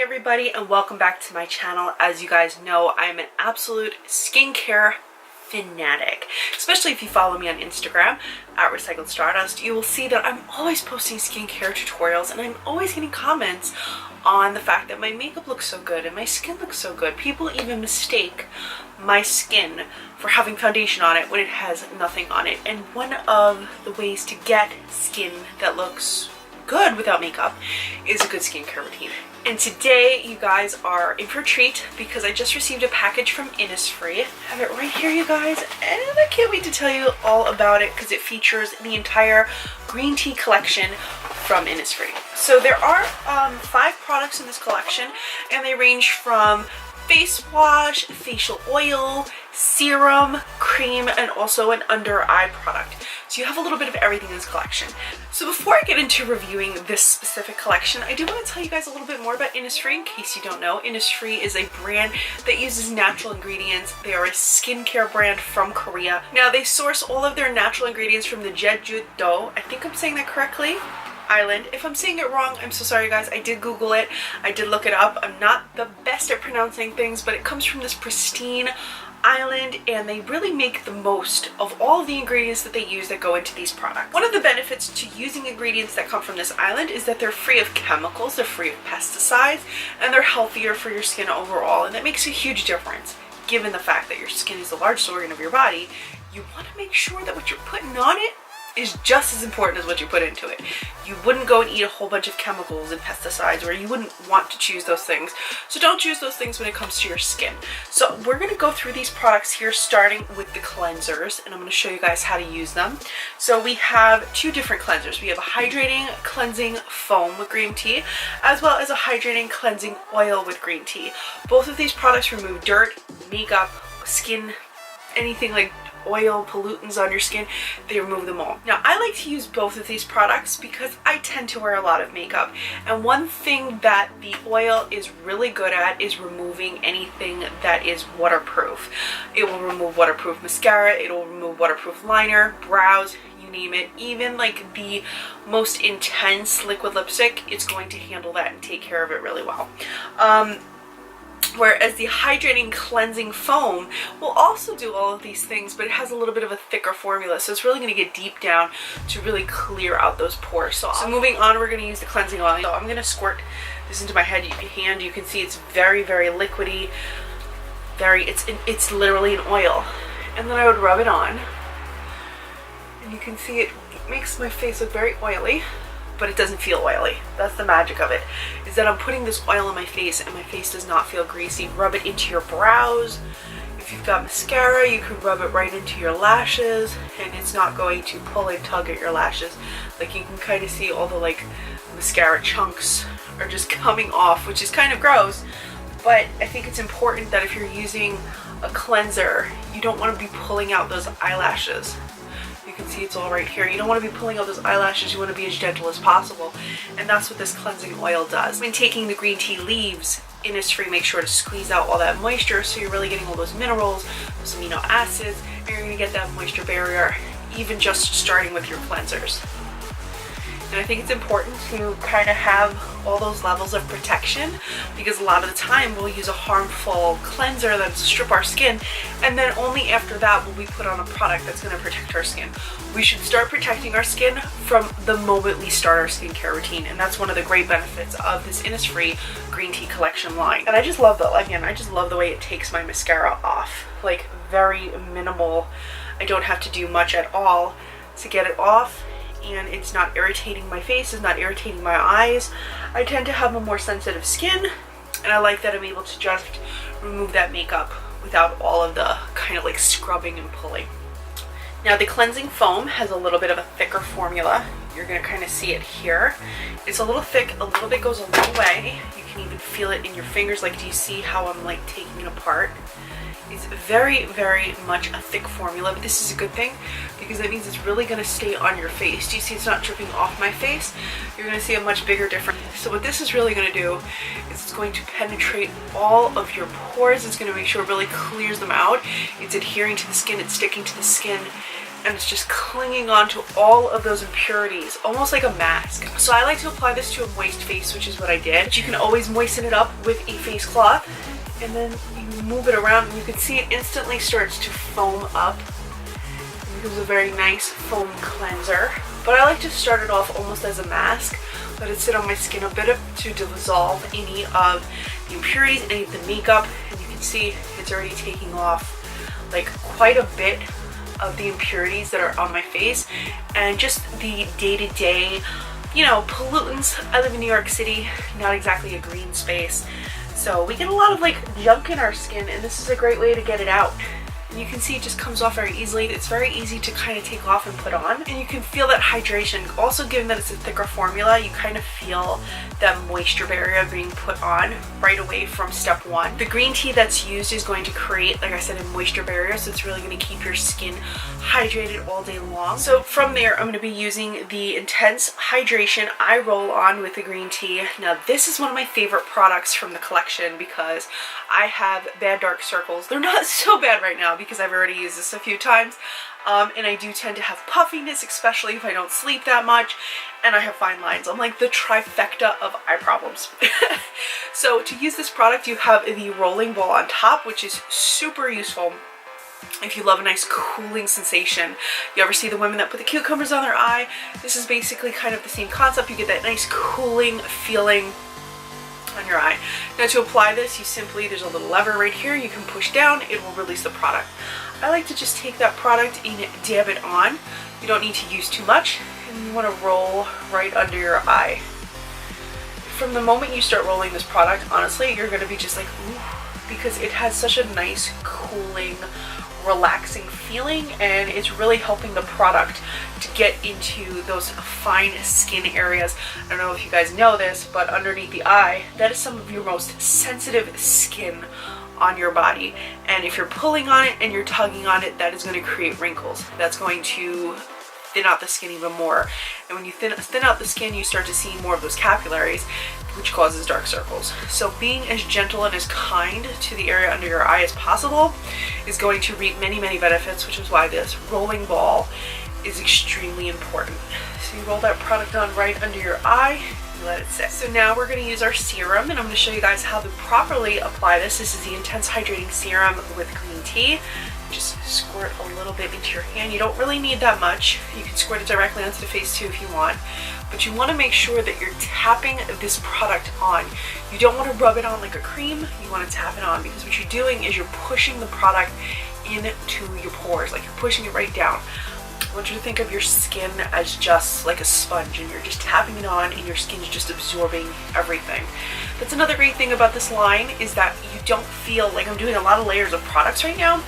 Hey everybody, and welcome back to my channel. As you guys know, I'm an absolute skincare fanatic, especially if you follow me on Instagram at Recycled Stardust. You will see that I'm always posting skincare tutorials and I'm always getting comments on the fact that my makeup looks so good and my skin looks so good. People even mistake my skin for having foundation on it when it has nothing on it. And one of the ways to get skin that looks good without makeup is a good skincare routine. And today you guys are in for a treat because I just received a package from Innisfree. I have it right here, you guys, and I can't wait to tell you all about it because it features the entire green tea collection from Innisfree. So there are 5 products in this collection, and they range from face wash, facial oil, serum, cream, and also an under eye product. So you have a little bit of everything in this collection. So before I get into reviewing this specific collection, I do want to tell you guys a little bit more about Innisfree in case you don't know. Innisfree is a brand that uses natural ingredients. They are a skincare brand from Korea. Now they source all of their natural ingredients from the Jeju-do, I think I'm saying that correctly, island. If I'm saying it wrong, I'm so sorry guys. I did Google it. I did look it up. I'm not the best at pronouncing things, but it comes from this pristine island, and they really make the most of all of the ingredients that they use that go into these products. One of the benefits to using ingredients that come from this island is that they're free of chemicals, they're free of pesticides, and they're healthier for your skin overall, and that makes a huge difference. Given the fact that your skin is the largest organ of your body, you want to make sure that what you're putting on it is just as important as what you put into it. You wouldn't go and eat a whole bunch of chemicals and pesticides, or you wouldn't want to choose those things. So don't choose those things when it comes to your skin. So we're going to go through these products here, starting with the cleansers, and I'm going to show you guys how to use them. So we have 2 different cleansers. We have a Hydrating Cleansing Foam with green tea, as well as a Hydrating Cleansing Oil with green tea. Both of these products remove dirt, makeup, skin, anything like oil, pollutants on your skin. They remove them all. Now I like to use both of these products because I tend to wear a lot of makeup, and one thing that the oil is really good at is removing anything that is waterproof. It will remove waterproof mascara, it will remove waterproof liner, brows, you name it. Even like the most intense liquid lipstick, it's going to handle that and take care of it really well. Whereas the Hydrating Cleansing Foam will also do all of these things, but it has a little bit of a thicker formula, so it's really going to get deep down to really clear out those pores. So moving on, we're going to use the cleansing oil. So I'm going to squirt this into my hand. You can see it's very, very liquidy. It's literally an oil. And then I would rub it on, and you can see it makes my face look very oily, but it doesn't feel oily. That's the magic of it, is that I'm putting this oil on my face and my face does not feel greasy. Rub it into your brows. If you've got mascara, you can rub it right into your lashes, and it's not going to pull and tug at your lashes. Like, you can kind of see all the like mascara chunks are just coming off, which is kind of gross, but I think it's important that if you're using a cleanser, you don't want to be pulling out those eyelashes. You can see it's all right here. You don't want to be pulling out those eyelashes. You want to be as gentle as possible, and that's what this cleansing oil does. When taking the green tea leaves, Innisfree makes sure to squeeze out all that moisture, so you're really getting all those minerals, those amino acids, and you're going to get that moisture barrier even just starting with your cleansers. And I think it's important to kind of have all those levels of protection, because a lot of the time we'll use a harmful cleanser that'll strip our skin, and then only after that will we put on a product that's going to protect our skin. We should start protecting our skin from the moment we start our skincare routine, and that's one of the great benefits of this Innisfree green tea collection line. And I just love that. Again, I just love the way it takes my mascara off. Like, very minimal. I don't have to do much at all to get it off, and it's not irritating my face, it's not irritating my eyes. I tend to have a more sensitive skin, and I like that I'm able to just remove that makeup without all of the kind of like scrubbing and pulling. Now the cleansing foam has a little bit of a thicker formula. You're going to kind of see it here. It's a little thick, a little bit goes a long way. You can even feel it in your fingers. Like, do you see how I'm like taking it apart? It's very, very much a thick formula, but this is a good thing because that means it's really going to stay on your face. Do you see it's not dripping off my face? You're going to see a much bigger difference. So what this is really going to do is it's going to penetrate all of your pores. It's going to make sure it really clears them out. It's adhering to the skin, it's sticking to the skin, and it's just clinging on to all of those impurities, almost like a mask. So I like to apply this to a moist face, which is what I did. But you can always moisten it up with a face cloth, and then you move it around and you can see it instantly starts to foam up. It becomes a very nice foam cleanser. But I like to start it off almost as a mask, let it sit on my skin a bit to dissolve any of the impurities, any of the makeup, and you can see it's already taking off like quite a bit of the impurities that are on my face, and just the day-to-day, you know, pollutants. I live in New York City, not exactly a green space, so we get a lot of like junk in our skin, and this is a great way to get it out. And you can see it just comes off very easily. It's very easy to kind of take off and put on, and you can feel that hydration. Also, given that it's a thicker formula, you kind of feel that moisture barrier being put on right away from step one. The green tea that's used is going to create, like I said, a moisture barrier, so it's really going to keep your skin hydrated all day long. So from there, I'm going to be using the Intense Hydration Eye Roll On with the green tea. Now this is one of my favorite products from the collection because I have bad dark circles. They're not so bad right now because I've already used this a few times, and I do tend to have puffiness, especially if I don't sleep that much, and I have fine lines. I'm like the trifecta of eye problems. So to use this product, you have the rolling ball on top, which is super useful if you love a nice cooling sensation. You ever see the women that put the cucumbers on their eye? This is basically kind of the same concept. You get that nice cooling feeling on your eye. Now to apply this, you simply, there's a little lever right here, you can push down, it will release the product. I like to just take that product and dab it on. You don't need to use too much, and you want to roll right under your eye. From the moment you start rolling this product, honestly, you're going to be just like, ooh, because it has such a nice cooling, relaxing feeling, and it's really helping the product to get into those fine skin areas. I don't know if you guys know this, but underneath the eye, that is some of your most sensitive skin on your body, and if you're pulling on it and you're tugging on it, that is going to create wrinkles. That's going to thin out the skin even more, and when you thin out the skin, you start to see more of those capillaries, which causes dark circles. So being as gentle and as kind to the area under your eye as possible is going to reap many, many benefits, which is why this rolling ball is extremely important. So you roll that product on right under your eye, you let it sit. So now we're going to use our serum, and I'm going to show you guys how to properly apply this. This is the Intense Hydrating Serum with green tea. Just squirt a little bit into your hand. You don't really need that much. You can squirt it directly onto the face too if you want, but you want to make sure that you're tapping this product on. You don't want to rub it on like a cream. You want to tap it on, because what you're doing is you're pushing the product into your pores, like you're pushing it right down. I want you to think of your skin as just like a sponge, and you're just tapping it on, and your skin's just absorbing everything. That's another great thing about this line, is that you don't feel like I'm doing a lot of layers of products right now,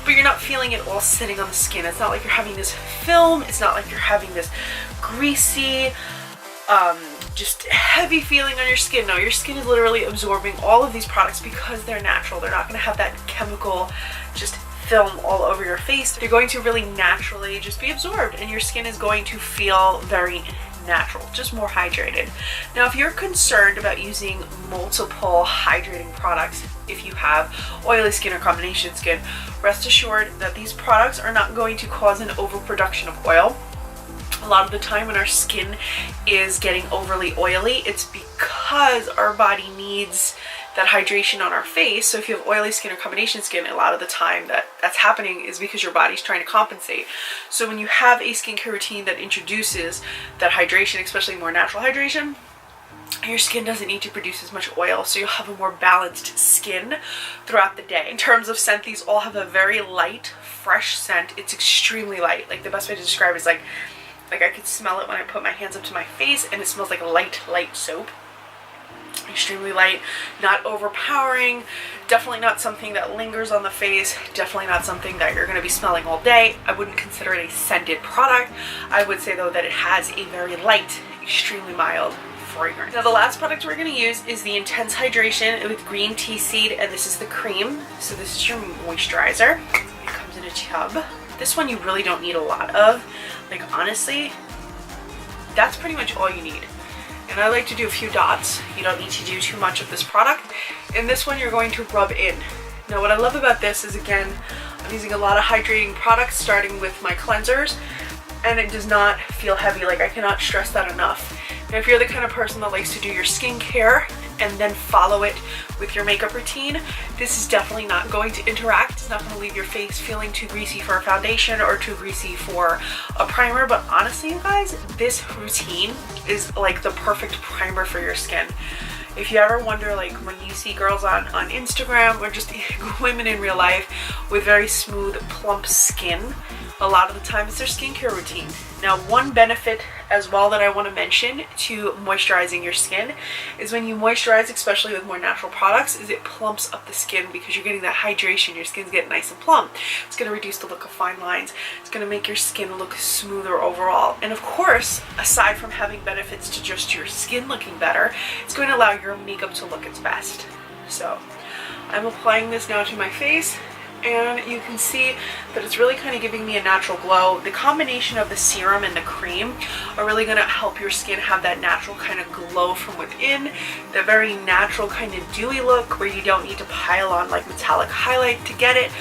but you're not feeling it all sitting on the skin. It's not like you're having this film. It's not like you're having this greasy, just heavy feeling on your skin. No, your skin is literally absorbing all of these products because they're natural. They're not going to have that chemical just film all over your face. They're going to really naturally just be absorbed, and your skin is going to feel very natural, just more hydrated. Now, if you're concerned about using multiple hydrating products, if you have oily skin or combination skin, rest assured that these products are not going to cause an overproduction of oil. A lot of the time when our skin is getting overly oily, it's because our body needs that hydration on our face. So if you have oily skin or combination skin, a lot of the time that's happening is because your body's trying to compensate. So when you have a skincare routine that introduces that hydration, especially more natural hydration, your skin doesn't need to produce as much oil, so you'll have a more balanced skin throughout the day. In terms of scent, these all have a very light, fresh scent. It's extremely light. Like, the best way to describe it is like I could smell it when I put my hands up to my face, and it smells like a light soap. Extremely light, not overpowering, definitely not something that lingers on the face, definitely not something that you're going to be smelling all day. I wouldn't consider it a scented product. I would say though that it has a very light, extremely mild fragrance. Now the last product we're going to use is the Intense Hydration with green tea seed, and this is the cream. So this is your moisturizer. It comes in a tub. This one you really don't need a lot of. Like, honestly, that's pretty much all you need. And I like to do a few dots. You don't need to do too much of this product. And this one you're going to rub in. Now what I love about this is, again, I'm I'm using a lot of hydrating products, starting with my cleansers, and it does not feel heavy. Like, I cannot stress that enough. Now, if you're the kind of person that likes to do your skincare and then follow it with your makeup routine, this is definitely not going to interact. It's not going to leave your face feeling too greasy for a foundation or too greasy for a primer. But honestly, you guys, this routine is like the perfect primer for your skin. If you ever wonder, like when you see girls on Instagram or just women in real life with very smooth, plump skin, a lot of the time it's their skincare routine. Now, one benefit as well that I want to mention to moisturizing your skin is when you moisturize, especially with more natural products, is it plumps up the skin because you're getting that hydration. Your skin's getting nice and plump. It's going to reduce the look of fine lines. It's going to make your skin look smoother overall. And of course, aside from having benefits to just your skin looking better, it's going to allow your makeup to look its best. So I'm applying this now to my face, and you can see that it's really kind of giving me a natural glow. The combination of the serum and the cream are really going to help your skin have that natural kind of glow from within, the very natural kind of dewy look where you don't need to pile on like metallic highlight to get it.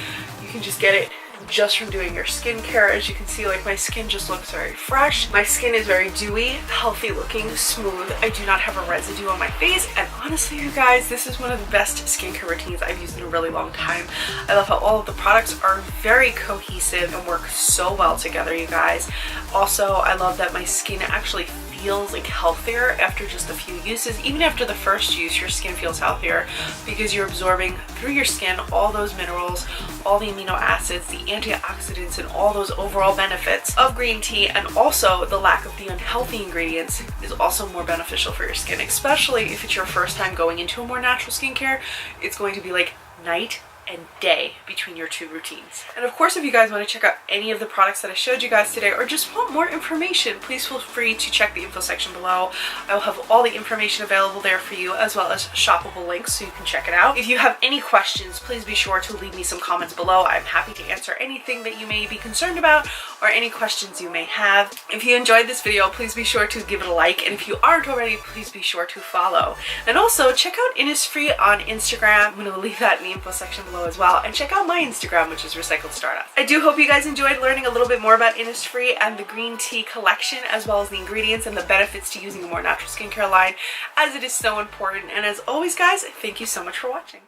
You can just get it just from doing your skincare. As you can see, like my skin just looks very fresh. My skin is very dewy, healthy looking, smooth. I do not have a residue on my face, and honestly, you guys, this is one of the best skincare routines I've used in a really long time. I love how all of the products are very cohesive and work so well together, you guys. Also, I love that my skin actually feels like healthier after just a few uses. Even after the first use, your skin feels healthier because you're absorbing through your skin all those minerals, all the amino acids, the antioxidants, and all those overall benefits of green tea. And also the lack of the unhealthy ingredients is also more beneficial for your skin, especially if it's your first time going into a more natural skincare. It's going to be like night and day between your two routines. And of course, if you guys want to check out any of the products that I showed you guys today or just want more information, please feel free to check the info section below. I will have all the information available there for you, as well as shoppable links so you can check it out. If you have any questions, please be sure to leave me some comments below. I'm happy to answer anything that you may be concerned about or any questions you may have. If you enjoyed this video, please be sure to give it a like, and if you aren't already, please be sure to follow. And also check out Innisfree on Instagram. I'm going to leave that in the info section below as well, and check out my Instagram, which is Recycled Stardust. I do hope you guys enjoyed learning a little bit more about Innisfree and the green tea collection, as well as the ingredients and the benefits to using a more natural skincare line, as it is so important. And as always, guys, thank you so much for watching.